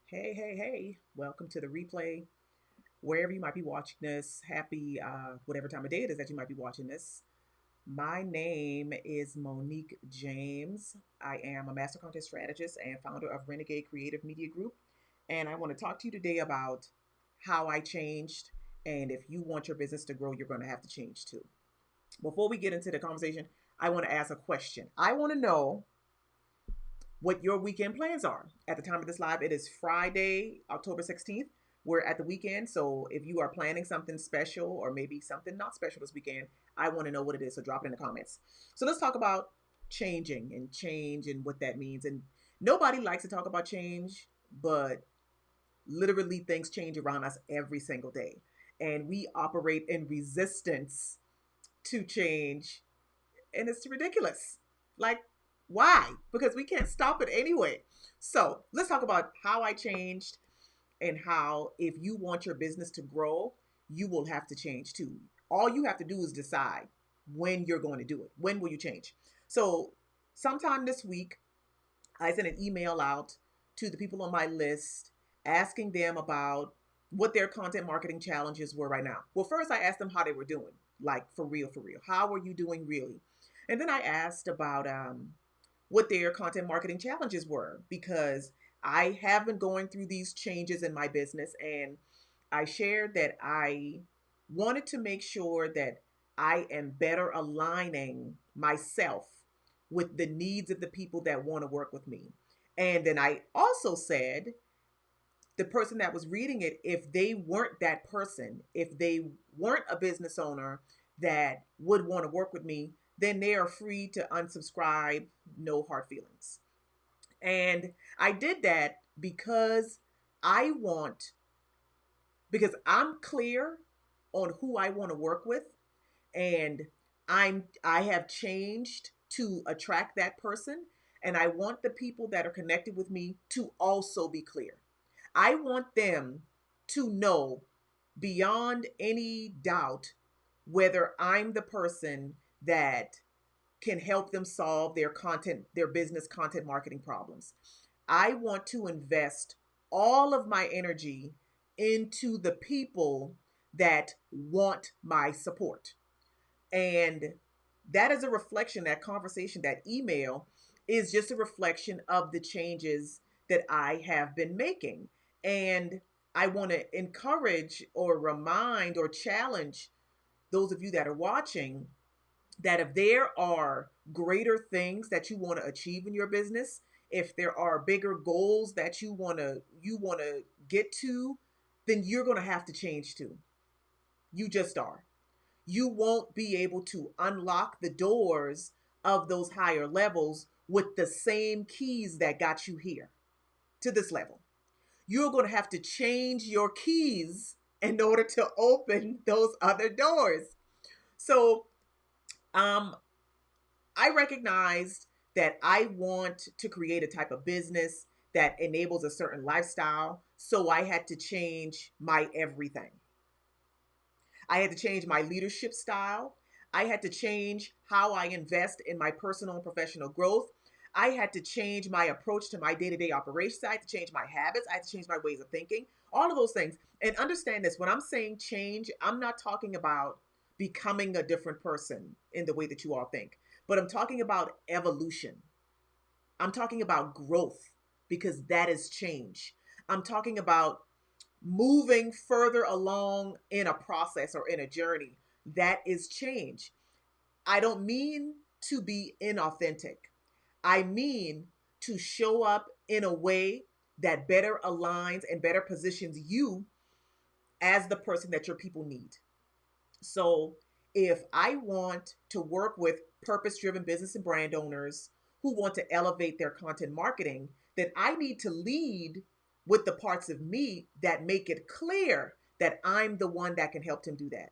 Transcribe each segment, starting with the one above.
Hey, hey, hey, welcome to the replay. Wherever you might be watching this, happy whatever time of day it is that you might be watching this. My name is Monique James. I am a master content strategist and founder of Renegade Creative Media Group. And I want to talk to you today about how I changed. And if you want your business to grow, you're going to have to change too. Before we get into the conversation, I want to ask a question. I want to know what your weekend plans are. At the time of this live, it is Friday, October 16th. We're at the weekend. So if you are planning something special or maybe something not special this weekend, I want to know what it is. So drop it in the comments. So let's talk about changing and change and what that means. And nobody likes to talk about change, but literally things change around us every single day. And we operate in resistance to change, and it's ridiculous. Like, why? Because we can't stop it anyway. So let's talk about how I changed and how, if you want your business to grow, you will have to change too. All you have to do is decide when you're going to do it. When will you change? So, sometime this week, I sent an email out to the people on my list asking them about what their content marketing challenges were right now. Well, first I asked them how they were doing, like for real, for real. How are you doing really? And then I asked about what their content marketing challenges were because I have been going through these changes in my business, and I shared that I wanted to make sure that I am better aligning myself with the needs of the people that want to work with me. And then I also said the person that was reading it, if they weren't that person, if they weren't a business owner that would want to work with me, then they are free to unsubscribe, no hard feelings. And I did that because I want, because I'm clear on who I want to work with, and I have changed to attract that person, and I want the people that are connected with me to also be clear. I want them to know beyond any doubt whether I'm the person that can help them solve their content, their business content marketing problems. I want to invest all of my energy into the people that want my support. And that is a reflection, that conversation, that email is just a reflection of the changes that I have been making. And I want to encourage or remind or challenge those of you that are watching that if there are greater things that you want to achieve in your business, if there are bigger goals that you want to get to, then you're going to have to change too. You just are. You won't be able to unlock the doors of those higher levels with the same keys that got you here to this level. You're going to have to change your keys in order to open those other doors. So, um, I recognized that I want to create a type of business that enables a certain lifestyle. So I had to change my everything. I had to change my leadership style. I had to change how I invest in my personal and professional growth. I had to change my approach to my day to day operations. I had to change my habits. I had to change my ways of thinking, all of those things. And understand this, when I'm saying change, I'm not talking about becoming a different person in the way that you all think, but I'm talking about evolution. I'm talking about growth because that is change. I'm talking about moving further along in a process or in a journey. That is change. I don't mean to be inauthentic. I mean to show up in a way that better aligns and better positions you as the person that your people need. So, if I want to work with purpose driven business and brand owners who want to elevate their content marketing, then I need to lead with the parts of me that make it clear that I'm the one that can help them do that.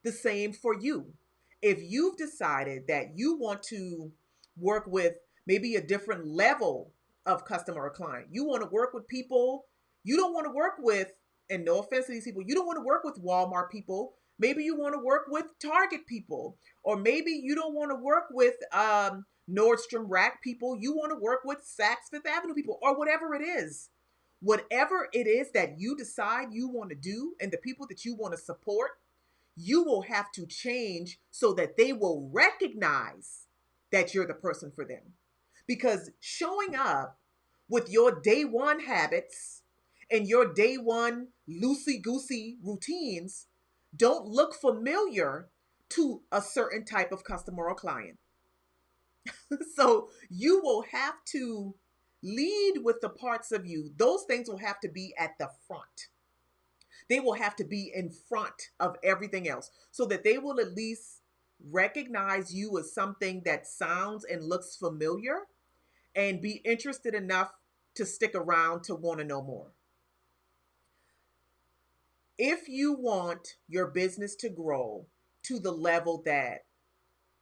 The same for you. If you've decided that you want to work with maybe a different level of customer or client, you want to work with people, you don't want to work with, and no offense to these people, you don't want to work with Walmart people. Maybe you want to work with Target people, or maybe you don't want to work with Nordstrom Rack people. You want to work with Saks Fifth Avenue people, or whatever it is. Whatever it is that you decide you want to do and the people that you want to support, you will have to change so that they will recognize that you're the person for them. Because showing up with your day one habits and your day one loosey goosey routines don't look familiar to a certain type of customer or client. So you will have to lead with the parts of you. Those things will have to be at the front. They will have to be in front of everything else so that they will at least recognize you as something that sounds and looks familiar and be interested enough to stick around to want to know more. If you want your business to grow to the level that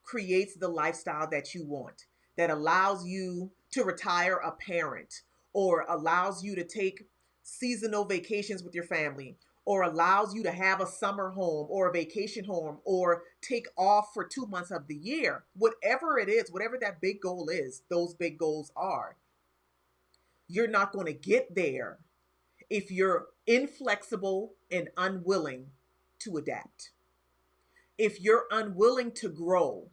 creates the lifestyle that you want, that allows you to retire a parent, or allows you to take seasonal vacations with your family, or allows you to have a summer home or a vacation home, or take off for 2 months of the year, whatever it is, whatever that big goal is, those big goals are, you're not going to get there if you're inflexible and unwilling to adapt. If you're unwilling to grow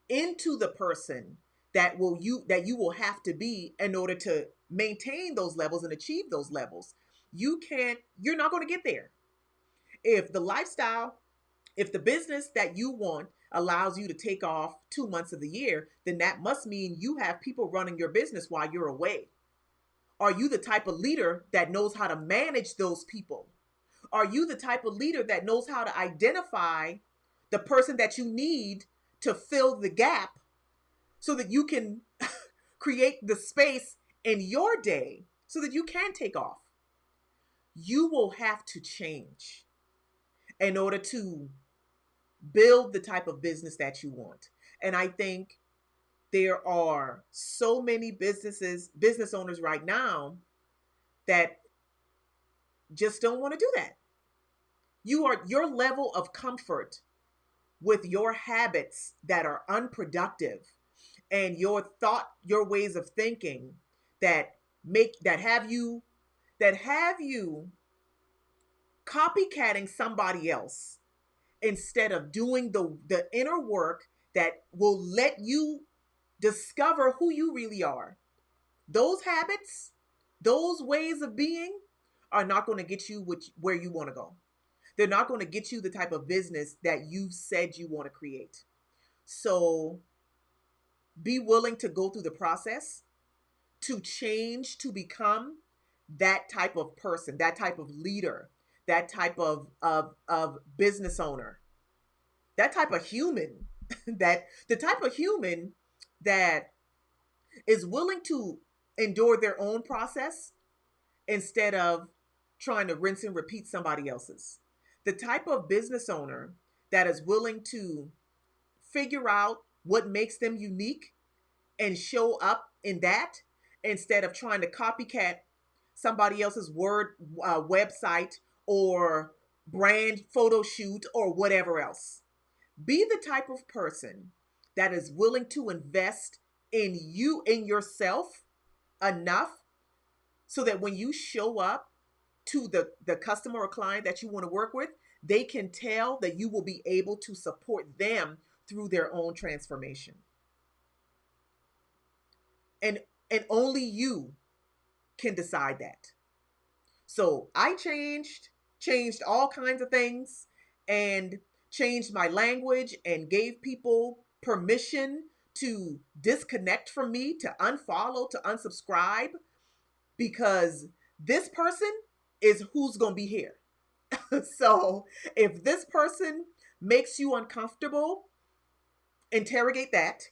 into the person that you will have to be in order to maintain those levels and achieve those levels, you're not going to get there. If the lifestyle, if the business that you want allows you to take off 2 months of the year, then that must mean you have people running your business while you're away. Are you the type of leader that knows how to manage those people? Are you the type of leader that knows how to identify the person that you need to fill the gap so that you can create the space in your day so that you can take off? You will have to change in order to build the type of business that you want. And I think there are so many business owners right now that just don't want to do that. Your level of comfort with your habits that are unproductive and your ways of thinking that have you copycatting somebody else instead of doing the inner work that will let you discover who you really are. Those habits, those ways of being are not going to get you where you want to go. They're not going to get you the type of business that you said you want to create. So be willing to go through the process to change, to become that type of person, that type of leader, that type of business owner, that type of human, that the type of human that is willing to endure their own process instead of trying to rinse and repeat somebody else's. The type of business owner that is willing to figure out what makes them unique and show up in that instead of trying to copycat somebody else's website or brand photo shoot or whatever else. Be the type of person that is willing to invest in you, in yourself, enough so that when you show up to the customer or client that you want to work with, they can tell that you will be able to support them through their own transformation. And only you can decide that. So I changed all kinds of things and changed my language and gave people permission to disconnect from me, to unfollow, to unsubscribe, because this person is who's going to be here. So if this person makes you uncomfortable, interrogate that.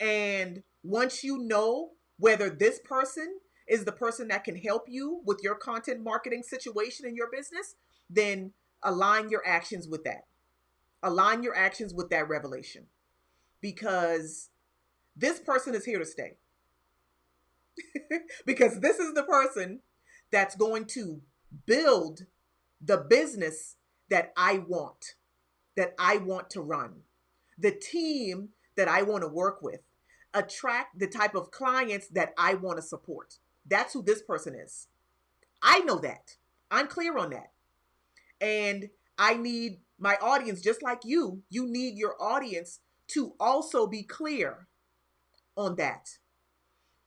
And once you know whether this person is the person that can help you with your content marketing situation in your business, then align your actions with that. Align your actions with that revelation, because this person is here to stay. Because this is the person that's going to build the business that I want to run, the team that I want to work with, attract the type of clients that I want to support. That's who this person is. I know that. I'm clear on that. And I need my audience, just like you need your audience to also be clear on that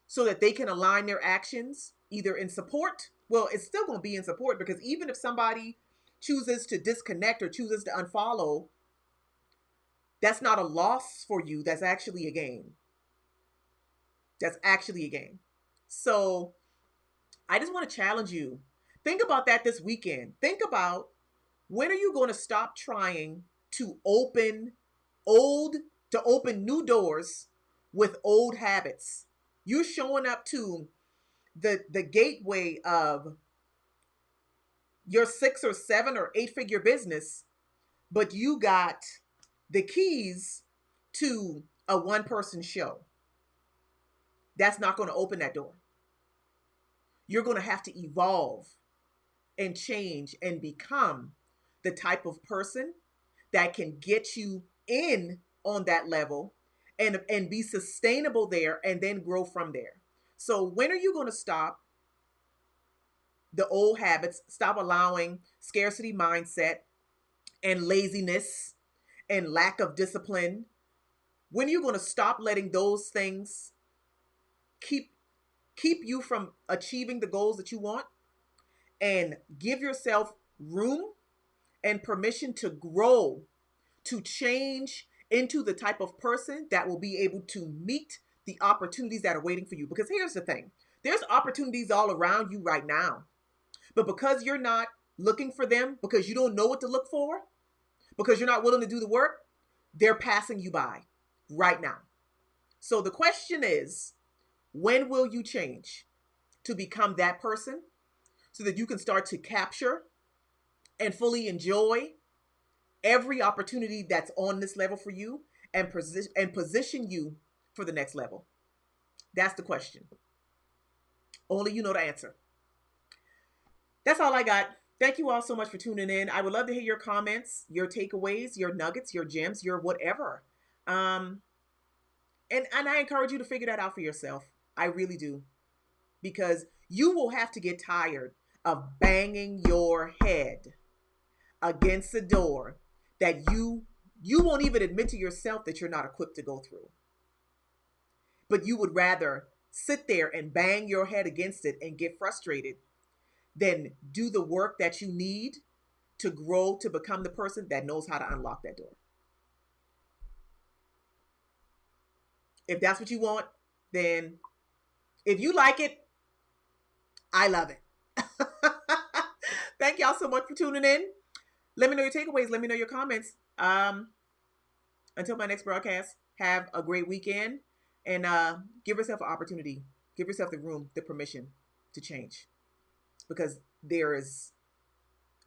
so that they can align their actions either in support. Well, it's still going to be in support because even if somebody chooses to disconnect or chooses to unfollow, that's not a loss for you. That's actually a gain. That's actually a gain. So I just want to challenge you. Think about that this weekend. Think about, when are you going to stop trying to old open new doors with old habits? You're showing up to the gateway of your 6 or 7 or 8 figure business, but you got the keys to a one person show. That's not going to open that door. You're going to have to evolve and change and become the type of person that can get you in on that level and be sustainable there and then grow from there. So when are you going to stop the old habits, stop allowing scarcity mindset and laziness and lack of discipline? When are you going to stop letting those things keep keep you from achieving the goals that you want and give yourself room and permission to grow, to change into the type of person that will be able to meet the opportunities that are waiting for you? Because here's the thing, there's opportunities all around you right now, but because you're not looking for them, because you don't know what to look for, because you're not willing to do the work, they're passing you by right now. So the question is, when will you change to become that person so that you can start to capture and fully enjoy every opportunity that's on this level for you and position you for the next level? That's the question. Only you know the answer. That's all I got. Thank you all so much for tuning in. I would love to hear your comments, your takeaways, your nuggets, your gems, your whatever. Um, and I encourage you to figure that out for yourself. I really do. Because you will have to get tired of banging your head against the door that you won't even admit to yourself that you're not equipped to go through. But you would rather sit there and bang your head against it and get frustrated than do the work that you need to grow to become the person that knows how to unlock that door. If that's what you want, then if you like it, I love it. Thank y'all so much for tuning in. Let me know your takeaways. Let me know your comments. Until my next broadcast, have a great weekend and give yourself an opportunity. Give yourself the room, the permission to change, because there is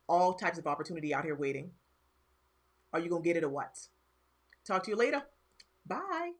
all types of opportunity out here waiting. Are you going to get it or what? Talk to you later. Bye.